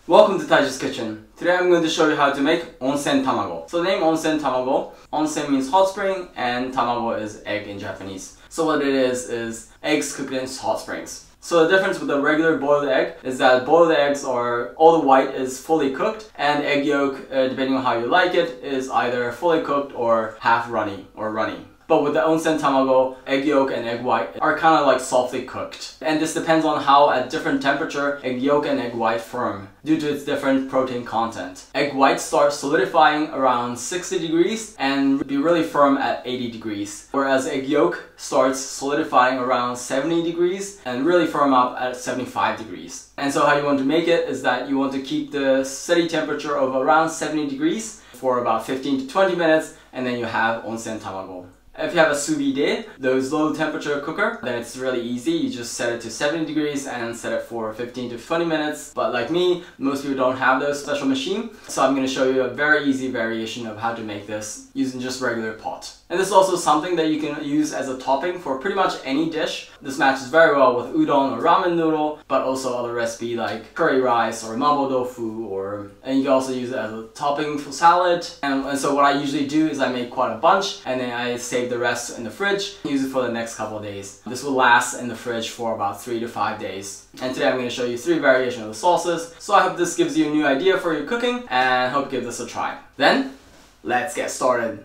Welcome to Taiji's Kitchen. Today I'm going to show you how to make onsen-tamago. So the name onsen-tamago, onsen means hot spring and tamago is egg in Japanese. So what it is eggs cooked in hot springs. So the difference with a regular boiled egg is that boiled eggs are, all the white is fully cooked and egg yolk, depending on how you like it, is either fully cooked or half runny or runny. But with the onsen-tamago, egg yolk and egg white are kind of like softly cooked. And this depends on how at different temperature egg yolk and egg white firm due to its different protein content. Egg white starts solidifying around 60 degrees and be really firm at 80 degrees. Whereas egg yolk starts solidifying around 70 degrees and really firm up at 75 degrees. And so how you want to make it is that you want to keep the steady temperature of around 70 degrees for about 15 to 20 minutes and then you have onsen-tamago. If you have a sous vide, those low temperature cooker, then it's really easy. You just set it to 70 degrees and set it for 15 to 20 minutes. But like me, most people don't have those special machine. So I'm going to show you a very easy variation of how to make this using just regular pot. And this is also something that you can use as a topping for pretty much any dish. This matches very well with udon or ramen noodle, but also other recipe like curry rice or mabo tofu, and you can also use it as a topping for salad. And so what I usually do is I make quite a bunch and then I save the rest in the fridge, use it for the next couple of days. This will last in the fridge for about 3 to 5 days. And today I'm going to show you 3 variations of the sauces. So I hope this gives you a new idea for your cooking and hope you give this a try. Then, let's get started.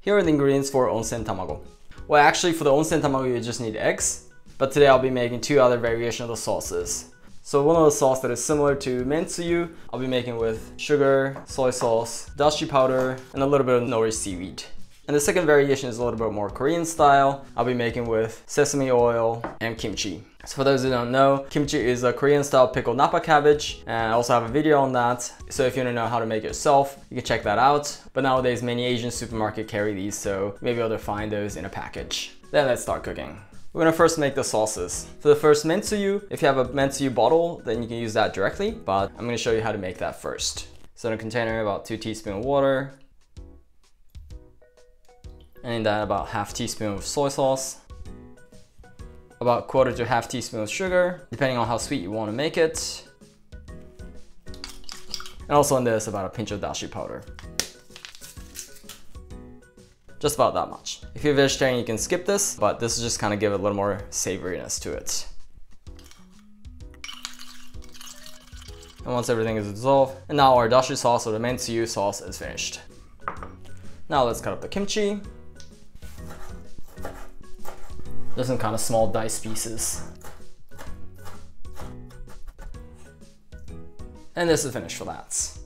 Here are the ingredients for onsen-tamago. Well, actually for the onsen-tamago you just need eggs, but today I'll be making 2 other variations of the sauces. So one of the sauce that is similar to mentsuyu, I'll be making with sugar, soy sauce, dashi powder, and a little bit of nori seaweed. And the second variation is a little bit more Korean style. I'll be making with sesame oil and kimchi. So for those who don't know, kimchi is a Korean style pickled napa cabbage, and I also have a video on that. So if you want to know how to make it yourself, you can check that out. But nowadays many Asian supermarkets carry these, so you may be able to find those in a package. Then let's start cooking. We're gonna first make the sauces. For the first mentsuyu, if you have a mentsuyu bottle, then you can use that directly, but I'm gonna show you how to make that first. So in a container, about 2 teaspoons of water, and in that about half teaspoon of soy sauce, about 1/4 to half teaspoon of sugar, depending on how sweet you want to make it. And also in this, about a pinch of dashi powder. Just about that much. If you're vegetarian, you can skip this, but this is just kind of give it a little more savoriness to it. And once everything is dissolved, and now our dashi sauce or the mentsuyu sauce is finished. Now let's cut up the kimchi. Just in kind of small diced pieces. And this is finished for that.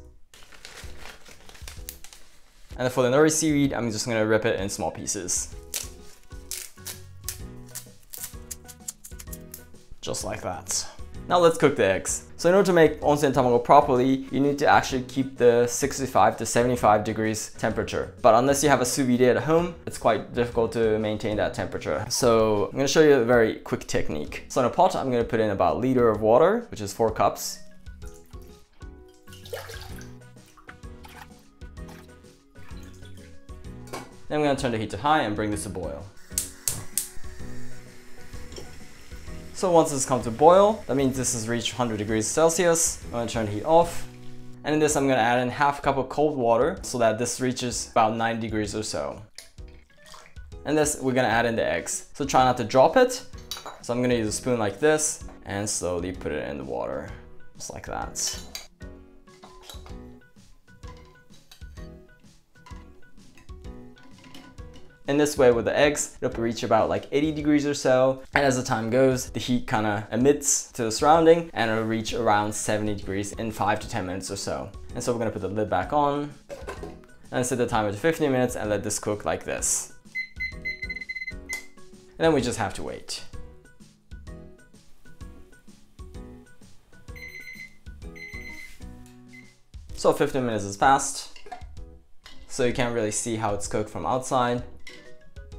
And for the nori seaweed, I'm just gonna rip it in small pieces. Just like that. Now let's cook the eggs. So in order to make onsen-tamago properly, you need to actually keep the 65 to 75 degrees temperature. But unless you have a sous vide at home, it's quite difficult to maintain that temperature. So I'm gonna show you a very quick technique. So in a pot, I'm gonna put in about 1 liter of water, which is 4 cups. Then I'm gonna turn the heat to high and bring this to boil. So once this comes to boil, that means this has reached 100 degrees Celsius. I'm gonna turn the heat off. And in this, I'm gonna add in half cup of cold water so that this reaches about 90 degrees or so. And this, we're gonna add in the eggs. So try not to drop it. So I'm gonna use a spoon like this and slowly put it in the water, just like that. In this way with the eggs, it'll reach about like 80 degrees or so. And as the time goes, the heat kind of emits to the surrounding and it'll reach around 70 degrees in 5 to 10 minutes or so. And so we're gonna put the lid back on and set the timer to 15 minutes and let this cook like this. And then we just have to wait. So 15 minutes has passed. So you can't really see how it's cooked from outside.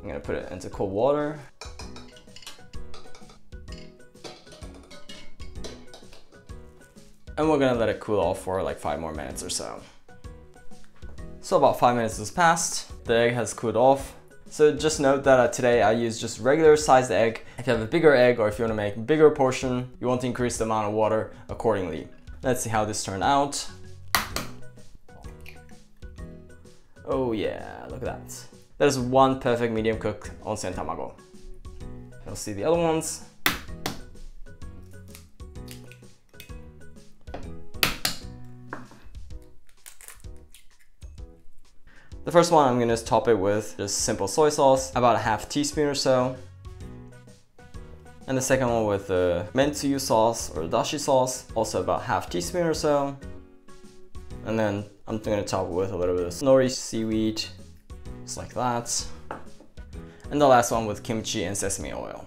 I'm gonna put it into cold water. And we're gonna let it cool off for like 5 more minutes or so. So about 5 minutes has passed. The egg has cooled off. So just note that today I use just regular sized egg. If you have a bigger egg or if you want to make a bigger portion, you want to increase the amount of water accordingly. Let's see how this turned out. Oh yeah, look at that. That is one perfect medium cooked onsen-tamago. You'll see the other ones. The first one, I'm gonna top it with just simple soy sauce, about a half teaspoon or so. And the second one with the Tsuyu-sauce or dashi sauce, also about half teaspoon or so. And then I'm gonna top it with a little bit of nori seaweed, just like that. And the last one with kimchi and sesame oil.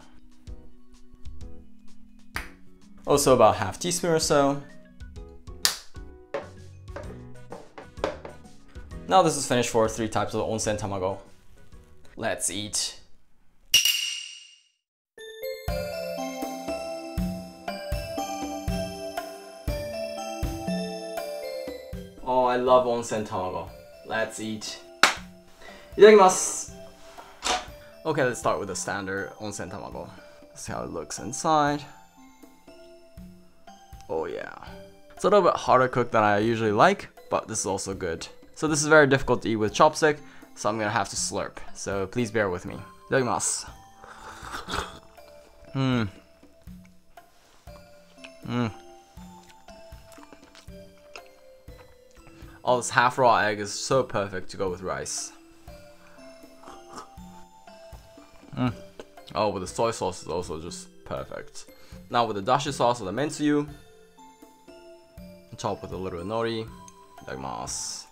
Also about half teaspoon or so. Now this is finished for 3 types of onsen-tamago. Let's eat. Oh, I love onsen-tamago. Let's eat. Itadakimasu! Okay, let's start with the standard onsen-tamago. See how it looks inside. Oh yeah. It's a little bit harder cooked than I usually like, but this is also good. So this is very difficult to eat with chopstick, so I'm gonna have to slurp. So please bear with me. Itadakimasu. Oh, this half raw egg is so perfect to go with rice. Oh, with the soy sauce is also just perfect. Now with the dashi sauce or the mentsuyu, top with a little bit of nori. Itadakimasu.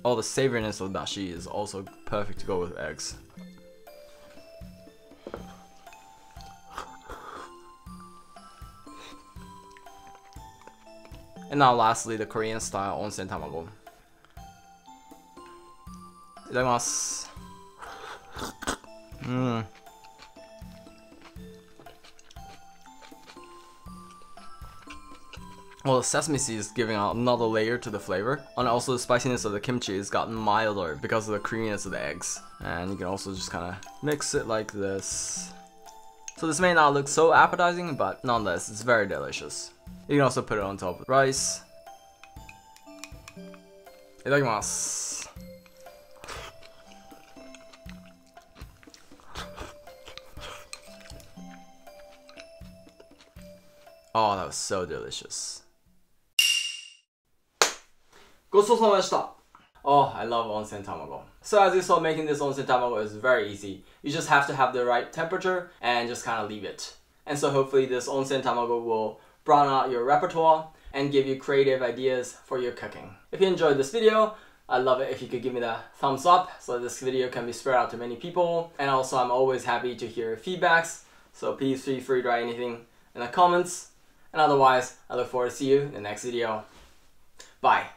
Oh, the savoriness of dashi is also perfect to go with eggs. And now lastly, the Korean style onsen-tamago. Itadakimasu. Well, the sesame seed is giving out another layer to the flavor, and also the spiciness of the kimchi has gotten milder because of the creaminess of the eggs. And you can also just kind of mix it like this. So this may not look so appetizing, but nonetheless, it's very delicious. You can also put it on top of rice. Itadakimasu. Oh, that was so delicious. ごちそうさまでした. Oh, I love onsen tamago. So as you saw, making this onsen tamago is very easy. You just have to have the right temperature and just kind of leave it. And so hopefully this onsen tamago will broaden out your repertoire and give you creative ideas for your cooking. If you enjoyed this video, I'd love it if you could give me the thumbs up so this video can be spread out to many people. And also I'm always happy to hear feedbacks, so please feel free to write anything in the comments. And otherwise, I look forward to see you in the next video. Bye!